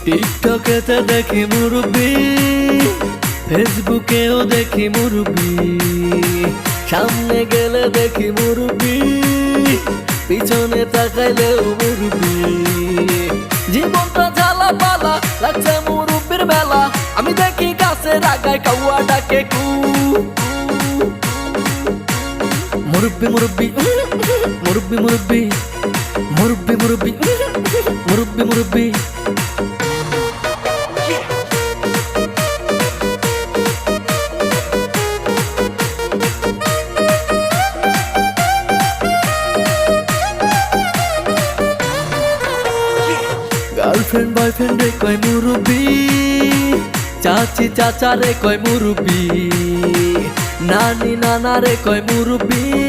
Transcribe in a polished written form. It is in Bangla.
টিকটকেতে দেখি মুরব্বি, ফেসবুকেও দেখি মুরব্বি, সামনে গেলে দেখি মুরব্বি, পিছনে তাকাইলেও মুরব্বি। জীবনটা ঝালা পালা লাগছে মুরব্বির মেলা, আমি দেখি গাছের আগায় কাউয়া ডাকে কু। মুরব্বি মুরব্বি মুরব্বি মুরব্বি মুরব্বি মুরব্বি মুরব্বি মুরব্বি। গার্লফ্রেন্ড বয়ফ্রেন্ড রে কয় মুরব্বি, চাচি চাচা রে কয় মুরব্বি, নানি নানা রে কয় মুরব্বি।